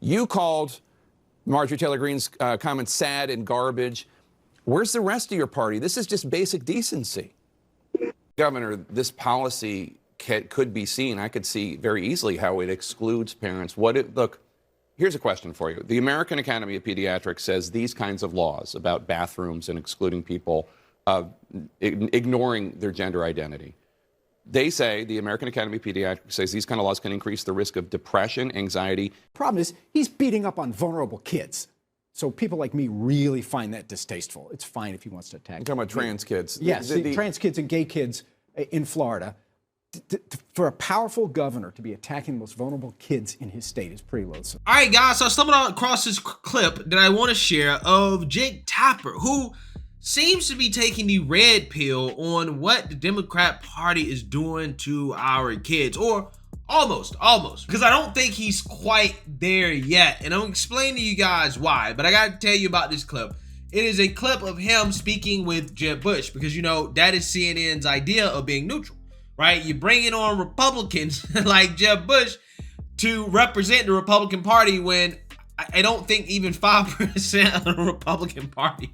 You called Marjorie Taylor Greene's comments sad and garbage. Where's the rest of your party? This is just basic decency. Governor, this policy could be seen. I could see very easily how it excludes parents. Look, here's a question for you. The American Academy of Pediatrics says these kinds of laws about bathrooms and excluding people, ignoring their gender identity. They say, the American Academy of Pediatrics says these kind of laws can increase the risk of depression, anxiety. Problem is, he's beating up on vulnerable kids. So people like me really find that distasteful. It's fine if he wants to attack. You're talking about trans kids. Yes, trans kids and gay kids in Florida. For a powerful governor to be attacking the most vulnerable kids in his state is pretty loathsome. All right, guys, so I stumbled across this clip that I want to share of Jake Tapper, who seems to be taking the red pill on what the Democrat Party is doing to our kids, or almost, because I don't think he's quite there yet, and I'll explain to you guys why, but I gotta tell you about this clip. It is a clip of him speaking with Jeb Bush, because, you know, that is CNN's idea of being neutral, right? You're bringing on Republicans like Jeb Bush to represent the Republican Party when I don't think even 5% of the Republican Party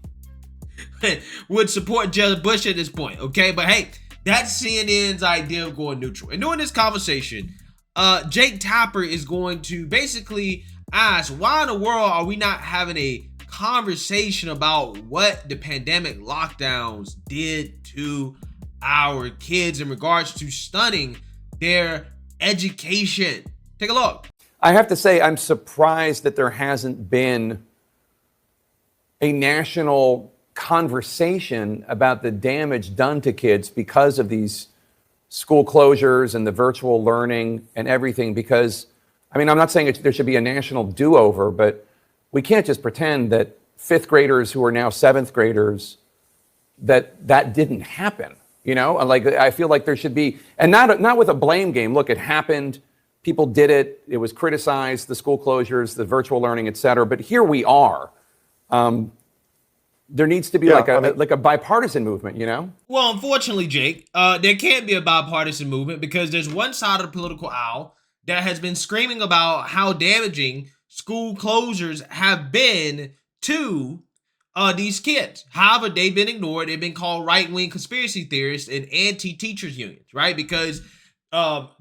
would support Jeb Bush at this point, okay? But hey, that's CNN's idea of going neutral. And during this conversation, Jake Tapper is going to basically ask, why in the world are we not having a conversation about what the pandemic lockdowns did to our kids in regards to stunning their education? Take a look. I have to say, I'm surprised that there hasn't been a national conversation about the damage done to kids because of these school closures and the virtual learning and everything. Because, I mean, I'm not saying there should be a national do-over, but we can't just pretend that fifth graders who are now seventh graders, that didn't happen. You know, like, I feel like there should be, and not with a blame game. Look, it happened. People did it. It was criticized, the school closures, the virtual learning, et cetera. But here we are. There needs to be like a bipartisan movement, you know? Well, unfortunately, Jake, there can't be a bipartisan movement because there's one side of the political aisle that has been screaming about how damaging school closures have been to these kids. However, they've been ignored. They've been called right-wing conspiracy theorists and anti-teachers unions, right? Because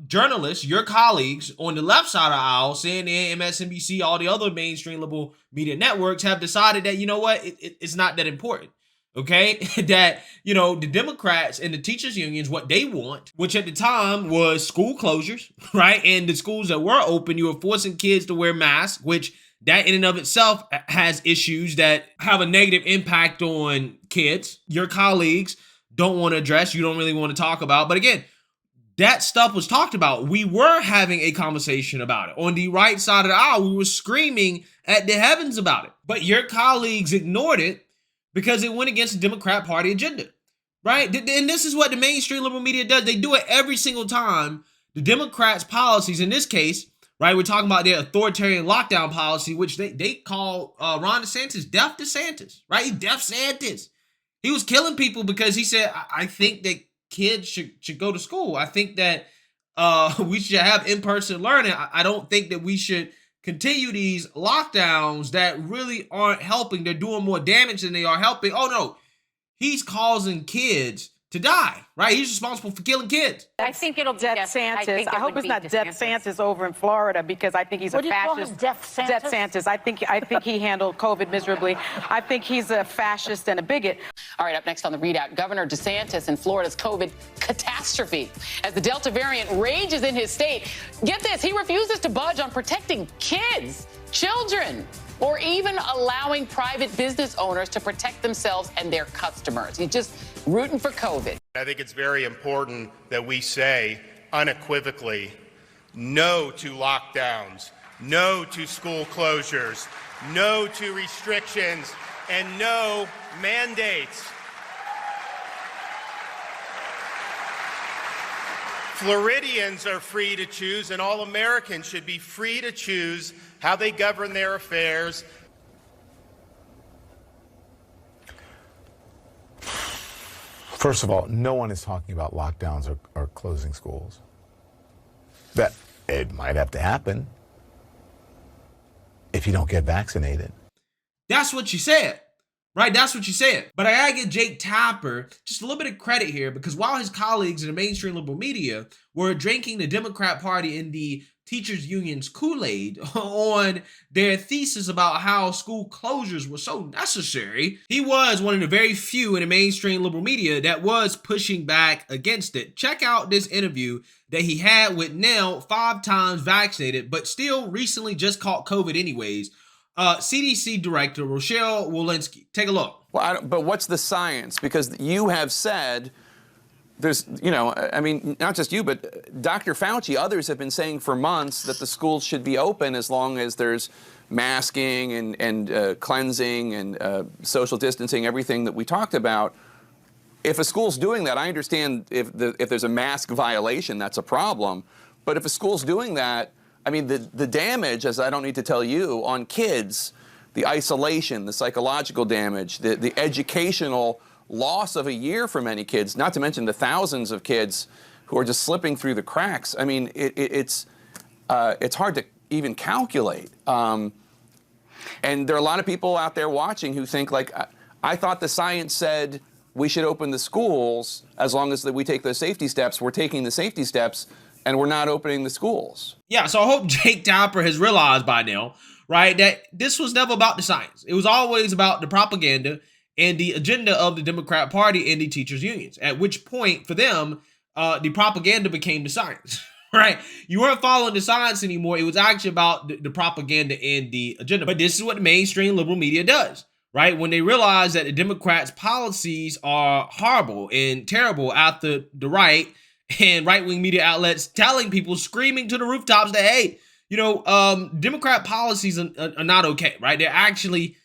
journalists, your colleagues on the left side of the aisle, CNN, MSNBC, all the other mainstream liberal media networks have decided that, you know what, it's not that important, okay? That, you know, the Democrats and the teachers unions, what they want, which at the time was school closures, right? And the schools that were open, you were forcing kids to wear masks, which that in and of itself has issues that have a negative impact on kids. Your colleagues don't want to address, you don't really want to talk about. But again, that stuff was talked about. We were having a conversation about it. On the right side of the aisle, we were screaming at the heavens about it. But your colleagues ignored it because it went against the Democrat Party agenda, right? And this is what the mainstream liberal media does. They do it every single time. The Democrats' policies, in this case, right, we're talking about their authoritarian lockdown policy, which they call Ron DeSantis Deaf DeSantis, right? He's Deaf Santis. He was killing people because he said, I think that kids should go to school. I think that we should have in-person learning. I don't think that we should continue these lockdowns that really aren't helping. They're doing more damage than they are helping. Oh no, he's causing kids to die, right? He's responsible for killing kids. I think it'll be Deaf Santis. I hope it's not Deaf Santis over in Florida because I think he's a fascist. Deaf Santis? Deaf Santis. I think he handled COVID miserably. I think he's a fascist and a bigot. All right, up next on the readout, Governor DeSantis and Florida's COVID catastrophe. As the Delta variant rages in his state, get this, he refuses to budge on protecting kids, children, or even allowing private business owners to protect themselves and their customers. He's just rooting for COVID. I think it's very important that we say unequivocally no to lockdowns, no to school closures, no to restrictions, and no mandates. Floridians are free to choose, and all Americans should be free to choose how they govern their affairs. First of all, no one is talking about lockdowns or closing schools. That it might have to happen. if you don't get vaccinated. That's what you said, right? That's what you said. But I gotta give Jake Tapper just a little bit of credit here, because while his colleagues in the mainstream liberal media were drinking the Democrat Party and the teachers union's Kool-Aid on their thesis about how school closures were so necessary, he was one of the very few in the mainstream liberal media that was pushing back against it. Check out this interview that he had with now 5 times vaccinated, but still recently just caught COVID anyways, CDC Director Rochelle Walensky. Take a look. Well, but what's the science? Because you have said there's, I mean, not just you, but Dr. Fauci, others have been saying for months that the schools should be open as long as there's masking and cleansing and social distancing, everything that we talked about. If a school's doing that, I understand if there's a mask violation, that's a problem. But if a school's doing that, I mean, the damage, as I don't need to tell you, on kids, the isolation, the psychological damage, the educational loss of a year for many kids, not to mention the thousands of kids who are just slipping through the cracks. I mean, it's hard to even calculate. And there are a lot of people out there watching who think, like, I thought the science said we should open the schools as long as we take those safety steps. We're taking the safety steps, and we're not opening the schools. Yeah, so I hope Jake Tapper has realized by now, right, that this was never about the science. It was always about the propaganda and the agenda of the Democrat Party and the teachers' unions, at which point, for them, the propaganda became the science, right? You weren't following the science anymore. It was actually about the propaganda and the agenda. But this is what the mainstream liberal media does, right? When they realize that the Democrats' policies are horrible and terrible after the right and right-wing media outlets telling people, screaming to the rooftops that, hey, Democrat policies are not okay, right? They're actually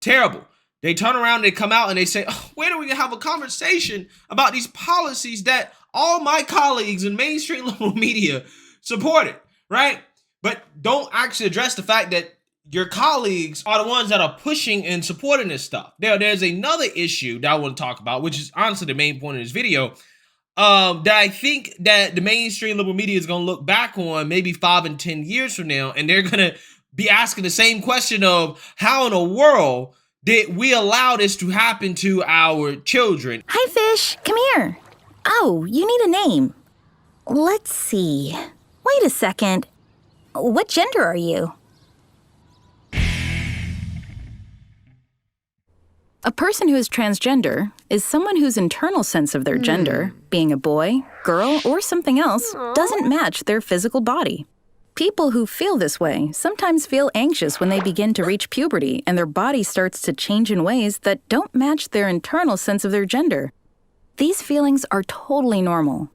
terrible. They turn around and they come out and they say, oh, when are we going to have a conversation about these policies that all my colleagues in mainstream liberal media supported, right? But don't actually address the fact that your colleagues are the ones that are pushing and supporting this stuff. There's another issue that I want to talk about, which is honestly the main point of this video, that I think that the mainstream liberal media is going to look back on maybe 5 and 10 years from now, and they're going to be asking the same question of how in the world did we allow this to happen to our children? Hi, Fish. Come here. Oh, you need a name. Let's see. Wait a second. What gender are you? A person who is transgender is someone whose internal sense of their gender, being a boy, girl, or something else, doesn't match their physical body. People who feel this way sometimes feel anxious when they begin to reach puberty and their body starts to change in ways that don't match their internal sense of their gender. These feelings are totally normal.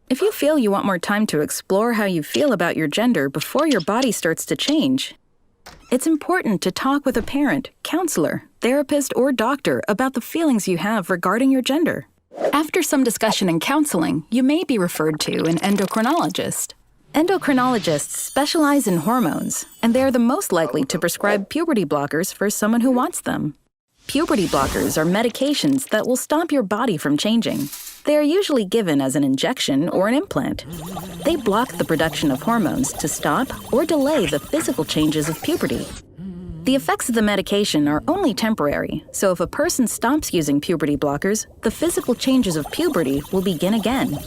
If you feel you want more time to explore how you feel about your gender before your body starts to change, it's important to talk with a parent, counselor, therapist, or doctor about the feelings you have regarding your gender. After some discussion and counseling, you may be referred to an endocrinologist. Endocrinologists specialize in hormones, and they are the most likely to prescribe puberty blockers for someone who wants them. Puberty blockers are medications that will stop your body from changing. They are usually given as an injection or an implant. They block the production of hormones to stop or delay the physical changes of puberty. The effects of the medication are only temporary, so if a person stops using puberty blockers, the physical changes of puberty will begin again.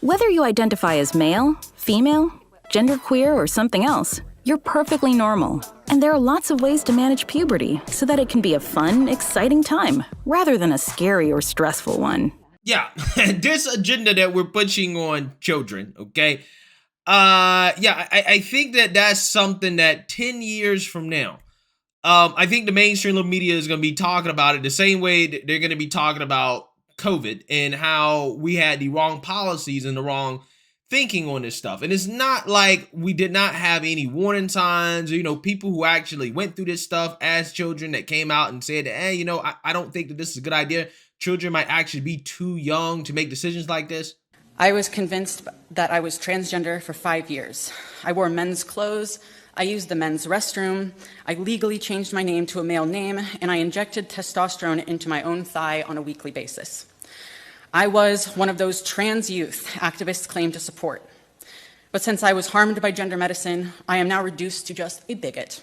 Whether you identify as male, female, genderqueer, or something else, you're perfectly normal. And there are lots of ways to manage puberty so that it can be a fun, exciting time, rather than a scary or stressful one. Yeah, this agenda that we're pushing on children, okay? I think that that's something that 10 years from now, I think the mainstream media is going to be talking about it the same way that they're going to be talking about COVID and how we had the wrong policies and the wrong thinking on this stuff. And it's not like we did not have any warning signs, people who actually went through this stuff as children that came out and said, hey, I don't think that this is a good idea. Children might actually be too young to make decisions like this. I was convinced that I was transgender for 5 years. I wore men's clothes. I used the men's restroom. I legally changed my name to a male name, and I injected testosterone into my own thigh on a weekly basis. I was one of those trans youth activists claim to support. But since I was harmed by gender medicine, I am now reduced to just a bigot.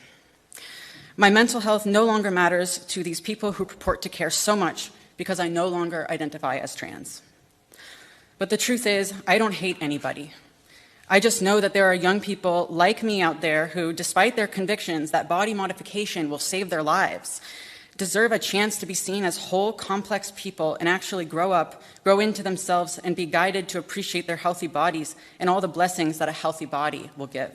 My mental health no longer matters to these people who purport to care so much because I no longer identify as trans. But the truth is, I don't hate anybody. I just know that there are young people like me out there who, despite their convictions that body modification will save their lives, deserve a chance to be seen as whole, complex people and actually grow up, grow into themselves, and be guided to appreciate their healthy bodies and all the blessings that a healthy body will give.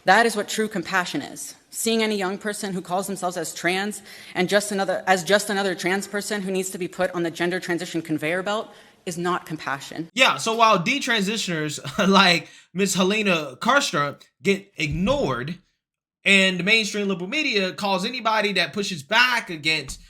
That is what true compassion is. Seeing any young person who calls themselves as trans and just another trans person who needs to be put on the gender transition conveyor belt is not compassion. Yeah, so while detransitioners like Miss Helena Karstrom get ignored, and the mainstream liberal media calls anybody that pushes back against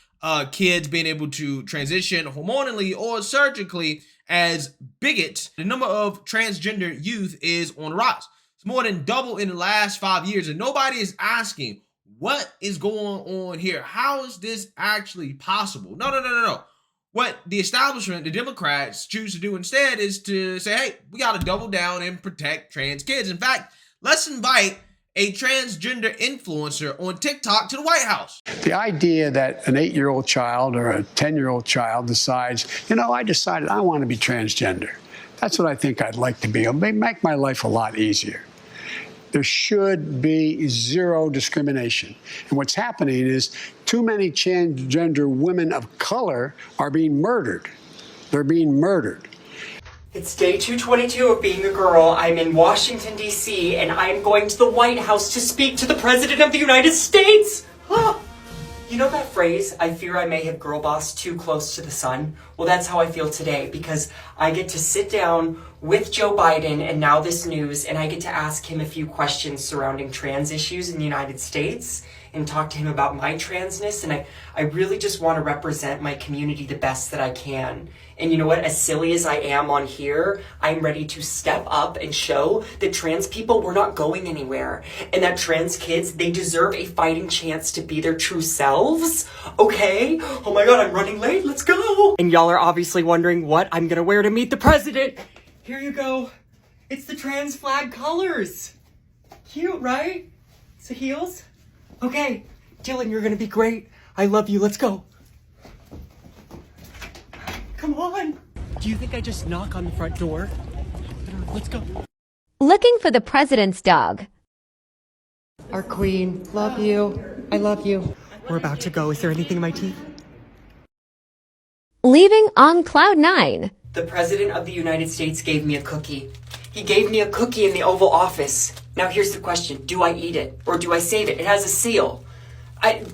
kids being able to transition hormonally or surgically as bigots, the number of transgender youth is on the rise. It's more than double in the last 5 years, and nobody is asking what is going on here. How is this actually possible? No. What the establishment, the Democrats, choose to do instead is to say, hey, we got to double down and protect trans kids. In fact, let's invite a transgender influencer on TikTok to the White House. The idea that an 8-year-old child or a 10-year-old child decides, I decided I want to be transgender. That's what I think I'd like to be. It'll make my life a lot easier. There should be zero discrimination. And what's happening is too many transgender women of color are being murdered. They're being murdered. It's day 222 of being a girl. I'm in Washington, D.C., and I'm going to the White House to speak to the President of the United States. You know that phrase, I fear I may have girl bossed too close to the sun? Well, that's how I feel today, because I get to sit down with Joe Biden and now this news, and I get to ask him a few questions surrounding trans issues in the United States and talk to him about my transness. And I really just want to represent my community the best that I can. And you know what? As silly as I am on here, I'm ready to step up and show that trans people, we're not going anywhere. And that trans kids, they deserve a fighting chance to be their true selves. Okay? Oh my God, I'm running late. Let's go. And y'all are obviously wondering what I'm going to wear to meet the president. Here you go. It's the trans flag colors. Cute, right? So heels? Okay, Dylan, you're gonna be great. I love you. Let's go. Come on. Do you think I just knock on the front door? Let's go. Looking for the president's dog. Our queen. Love you. I love you. We're about to go. Is there anything in my teeth? Leaving on cloud 9. The President of the United States gave me a cookie. He gave me a cookie in the Oval Office. Now here's the question. Do I eat it? Or do I save it? It has a seal.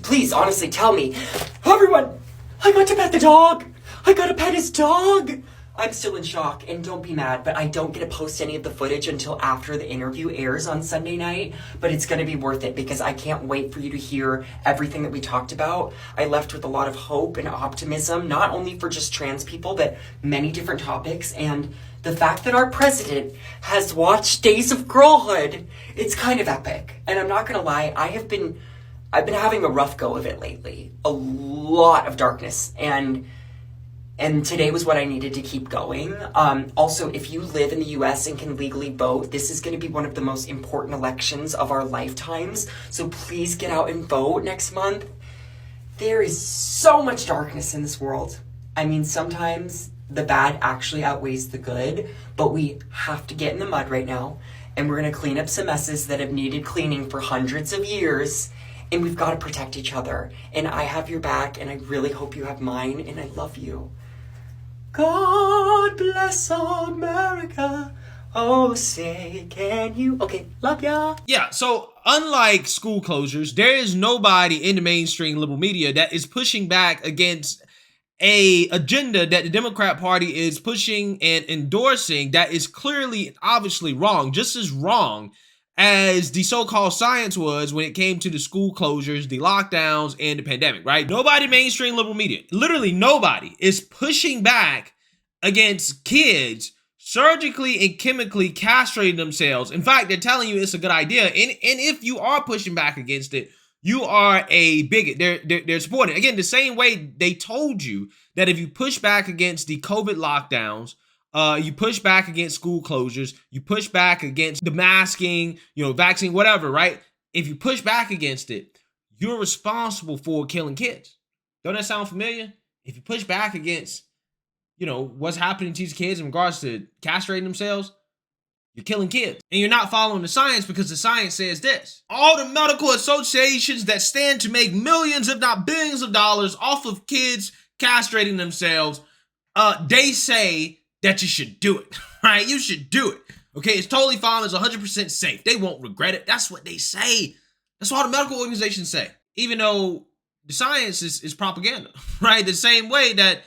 Please, honestly, tell me. Everyone, I got to pet the dog. I got to pet his dog. I'm still in shock, and don't be mad, but I don't get to post any of the footage until after the interview airs on Sunday night, but it's going to be worth it because I can't wait for you to hear everything that we talked about. I left with a lot of hope and optimism, not only for just trans people, but many different topics, and the fact that our president has watched Days of Girlhood, it's kind of epic. And I'm not going to lie, I've been having a rough go of it lately. A lot of darkness, and today was what I needed to keep going. Also, if you live in the US and can legally vote, this is going to be one of the most important elections of our lifetimes. So please get out and vote next month. There is so much darkness in this world. I mean, sometimes the bad actually outweighs the good, but we have to get in the mud right now. And we're going to clean up some messes that have needed cleaning for hundreds of years. And we've got to protect each other. And I have your back, and I really hope you have mine, and I love you. God bless America. Oh, say, can you? Okay, love ya. Yeah, so unlike school closures, there is nobody in the mainstream liberal media that is pushing back against a agenda that the Democrat Party is pushing and endorsing that is clearly and obviously wrong, just as wrong as the so-called science was when it came to the school closures, the lockdowns, and the pandemic, right? Nobody mainstream liberal media, literally nobody, is pushing back against kids surgically and chemically castrating themselves. In fact, they're telling you it's a good idea. And if you are pushing back against it, you are a bigot. They're supporting it. Again, the same way they told you that if you push back against the COVID lockdowns, you push back against school closures, you push back against the masking, vaccine, whatever, right? If you push back against it, you're responsible for killing kids. Don't that sound familiar? If you push back against, what's happening to these kids in regards to castrating themselves, you're killing kids. And you're not following the science, because the science says this. All the medical associations that stand to make millions, if not billions of dollars off of kids castrating themselves, they say that you should do it, right? You should do it. Okay, it's totally fine. It's 100% safe. They won't regret it. That's what they say. That's what all the medical organizations say. Even though the science is propaganda, right? The same way that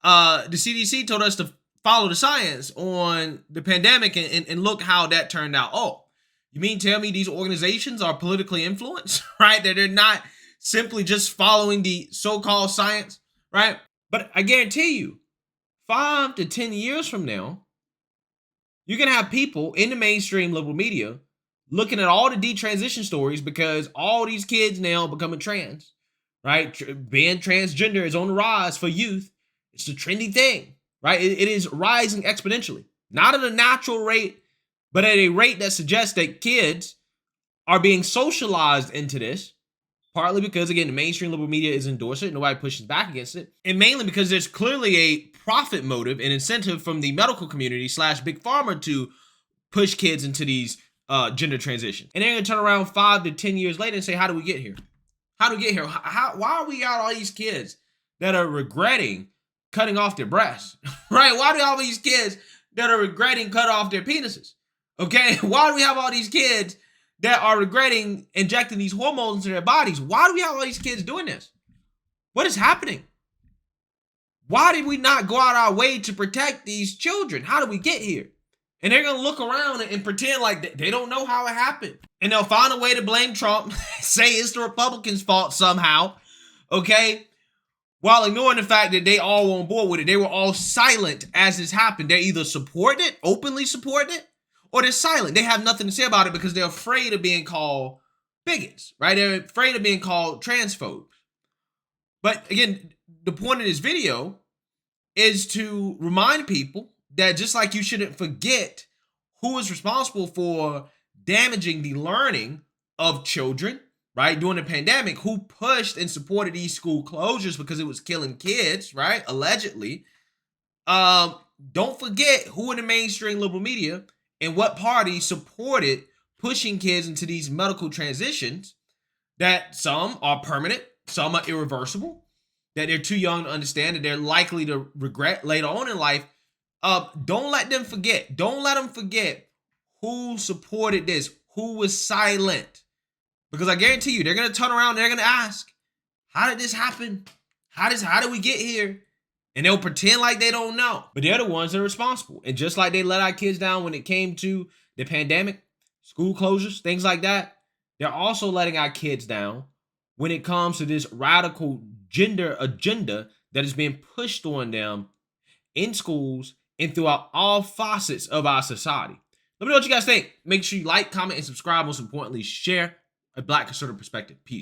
the CDC told us to follow the science on the pandemic, and look how that turned out. Oh, you mean tell me these organizations are politically influenced, right? That they're not simply just following the so-called science, right? But I guarantee you, 5 to 10 years from now, you're going to have people in the mainstream liberal media looking at all the detransition stories, because all these kids now becoming trans, right? Being transgender is on the rise for youth. It's a trendy thing, right? It is rising exponentially, not at a natural rate, but at a rate that suggests that kids are being socialized into this, partly because, again, the mainstream liberal media is endorsing it. Nobody pushes back against it. And mainly because there's clearly a profit motive and incentive from the medical community / big pharma to push kids into these gender transitions. And they're going to turn around 5 to 10 years later and say, how do we get here? How do we get here? Why are we got all these kids that are regretting cutting off their breasts, right? Why do we have all these kids that are regretting cutting off their penises? Okay, why do we have all these kids that are regretting injecting these hormones into their bodies? Why do we have all these kids doing this? What is happening? Why did we not go out our way to protect these children? How did we get here? And they're going to look around and pretend like they don't know how it happened. And they'll find a way to blame Trump, say it's the Republicans' fault somehow, okay? While ignoring the fact that they all were on board with it. They were all silent as this happened. They either support it, openly support it, or they're silent. They have nothing to say about it because they're afraid of being called bigots, right? They're afraid of being called transphobes. But again, the point of this video is to remind people that just like you shouldn't forget who is responsible for damaging the learning of children, right, during the pandemic, who pushed and supported these school closures because it was killing kids, right, allegedly. Don't forget who in the mainstream liberal media and what party supported pushing kids into these medical transitions, that some are permanent, some are irreversible, that they're too young to understand, that they're likely to regret later on in life. Don't let them forget. Don't let them forget who supported this, who was silent. Because I guarantee you, they're going to turn around and they're going to ask, how did this happen? How did we get here? And they'll pretend like they don't know. But they're the ones that are responsible. And just like they let our kids down when it came to the pandemic, school closures, things like that, they're also letting our kids down when it comes to this radical gender agenda that is being pushed on them in schools and throughout all facets of our society. Let me know what you guys think. Make sure you like, comment, and subscribe. Most importantly, share a Black conservative perspective. Peace.